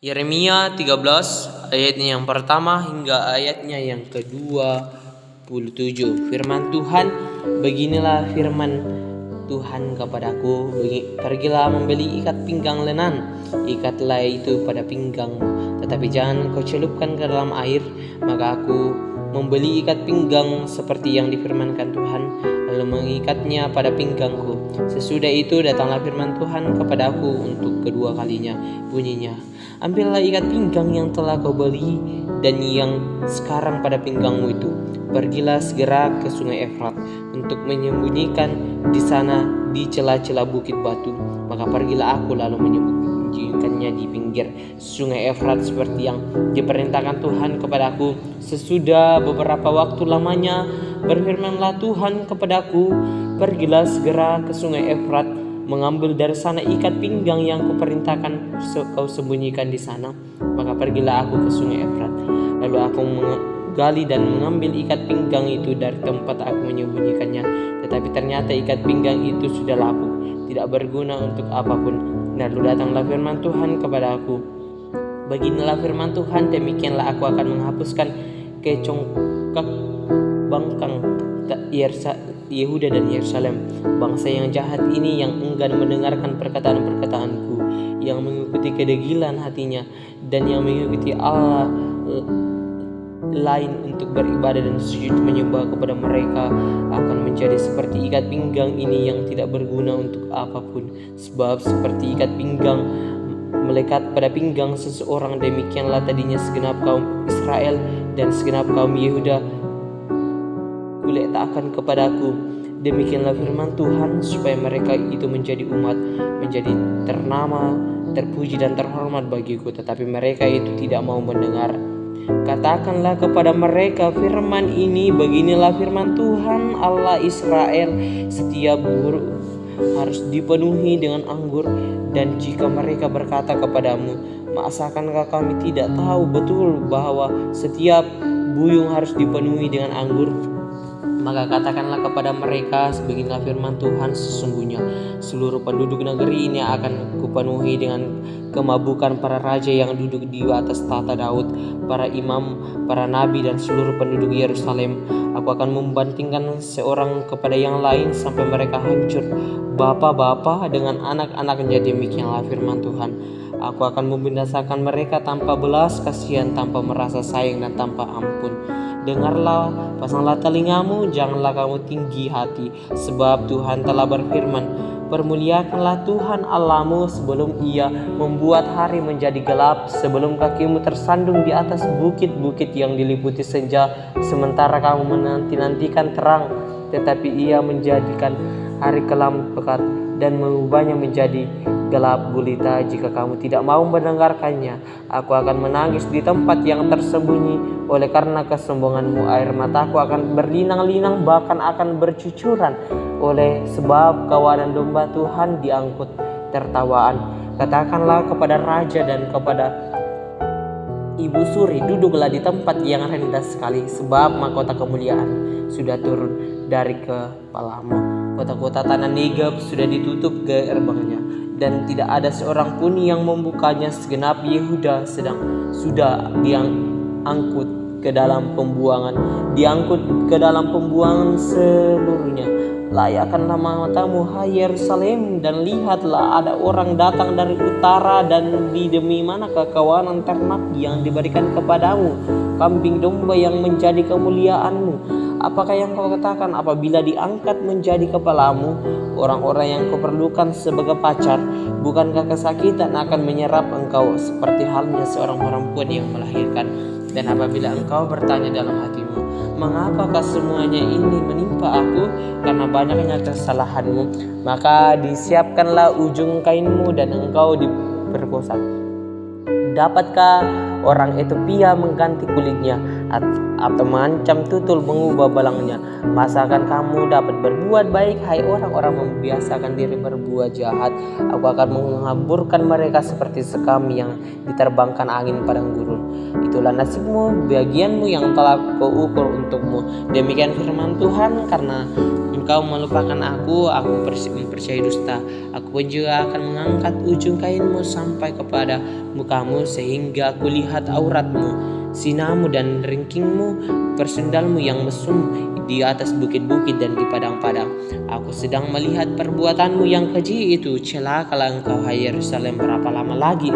Yeremia 13 ayatnya yang pertama hingga ayatnya yang ke-27. Firman Tuhan, beginilah firman Tuhan kepadaku, pergilah membeli ikat pinggang lenan, ikatlah itu pada pinggangmu, tetapi jangan kau celupkan ke dalam air. Maka aku membeli ikat pinggang seperti yang difirmankan Tuhan, lalu mengikatnya pada pinggangku. Sesudah itu datanglah firman Tuhan kepadaku untuk kedua kalinya, bunyinya, ambillah ikat pinggang yang telah kau beli dan yang sekarang pada pinggangmu itu, pergilah segera ke sungai Efrat untuk menyembunyikan di sana di celah-celah bukit batu. Maka pergilah aku lalu menyembunyikannya di pinggir sungai Efrat seperti yang diperintahkan Tuhan kepadaku. Sesudah beberapa waktu lamanya berfirmanlah Tuhan kepadaku, pergilah segera ke sungai Efrat, mengambil dari sana ikat pinggang yang kuperintahkan kau sembunyikan di sana. Maka pergilah aku ke sungai Efrat, lalu aku menggali dan mengambil ikat pinggang itu dari tempat aku menyembunyikannya. Tetapi ternyata ikat pinggang itu sudah lapuk, tidak berguna untuk apapun. Lalu datanglah firman Tuhan kepada aku, beginilah firman Tuhan, demikianlah aku akan menghapuskan kecongkak bangkang Yehuda dan Yerusalem, bangsa yang jahat ini, yang enggan mendengarkan perkataan-perkataanku, yang mengikuti kedegilan hatinya dan yang mengikuti Allah lain untuk beribadah dan sujud menyembah kepada mereka, akan menjadi seperti ikat pinggang ini yang tidak berguna untuk apapun. Sebab seperti ikat pinggang melekat pada pinggang seseorang, demikianlah tadinya segenap kaum Israel dan segenap kaum Yehuda kuletakkan kepadaku. Demikianlah firman Tuhan, supaya mereka itu menjadi umat, menjadi ternama, terpuji dan terhormat bagiku. Tetapi mereka itu tidak mau mendengar. Katakanlah kepada mereka firman ini, beginilah firman Tuhan Allah Israel, setiap buruk harus dipenuhi dengan anggur. Dan jika mereka berkata kepadamu, masakankah kami tidak tahu betul bahwa setiap buyung harus dipenuhi dengan anggur? Maka katakanlah kepada mereka, beginilah firman Tuhan, sesungguhnya seluruh penduduk negeri ini akan kupenuhi dengan kemabukan para raja yang duduk di atas tahta Daud, para imam, para nabi, dan seluruh penduduk Yerusalem. Aku akan membandingkan seorang kepada yang lain sampai mereka hancur, bapa-bapa dengan anak-anaknya. Demikianlah firman Tuhan. Aku akan membinasakan mereka tanpa belas kasihan, tanpa merasa sayang dan tanpa ampun. Dengarlah, pasanglah telingamu, janganlah kamu tinggi hati, sebab Tuhan telah berfirman, permuliakanlah Tuhan Allahmu sebelum Ia membuat hari menjadi gelap, sebelum kakimu tersandung di atas bukit-bukit yang diliputi senja, sementara kamu menanti-nantikan terang, tetapi Ia menjadikan hari kelam pekat dan mengubahnya menjadi gelap gulita. Jika kamu tidak mau mendengarkannya, aku akan menangis di tempat yang tersembunyi. Oleh karena kesombonganmu, air mataku akan berlinang-linang, bahkan akan bercucuran. Oleh sebab kawanan domba Tuhan diangkut tertawaan. Katakanlah kepada raja dan kepada ibu suri, duduklah di tempat yang rendah sekali, sebab mahkota kemuliaan sudah turun dari kepalamu. Kota-kota tanah Negeb sudah ditutup gerbangnya, dan tidak ada seorang pun yang membukanya. Segenap Yehuda sudah diangkut ke dalam pembuangan, seluruhnya. Layakkanlah matamu, hai Yerusalem, dan lihatlah, ada orang datang dari utara, dan di demi manakah kawanan ternak yang diberikan kepadamu, kambing domba yang menjadi kemuliaanmu? Apakah yang kau katakan apabila diangkat menjadi kepalamu, orang-orang yang kau perlukan sebagai pacar? Bukankah kesakitan akan menyerap engkau seperti halnya seorang perempuan yang melahirkan? Dan apabila engkau bertanya dalam hatimu, mengapakah semuanya ini menimpa aku? Karena banyaknya kesalahanmu, maka disiapkanlah ujung kainmu dan engkau diperkosa. Dapatkah orang Ethiopia mengganti kulitnya, atau mengancam tutul mengubah balangnya? Masakan kamu dapat berbuat baik, hai orang-orang membiasakan diri berbuat jahat? Aku akan menghamburkan mereka seperti sekam yang diterbangkan angin padang gurun. Itulah nasibmu, bagianmu yang telah kau ukur untukmu. Demikian firman Tuhan. Karena engkau melupakan aku mempercayai dusta. Aku pun juga akan mengangkat ujung kainmu sampai kepada mukamu, sehingga aku lihat auratmu, sinamu dan ringkingmu, persendalmu yang mesum di atas bukit-bukit dan di padang-padang. Aku sedang melihat perbuatanmu yang keji itu. Celakalah engkau, hai Yerusalem, berapa lama lagi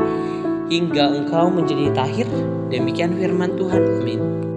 hingga engkau menjadi tahir? Demikian firman Tuhan. Amin.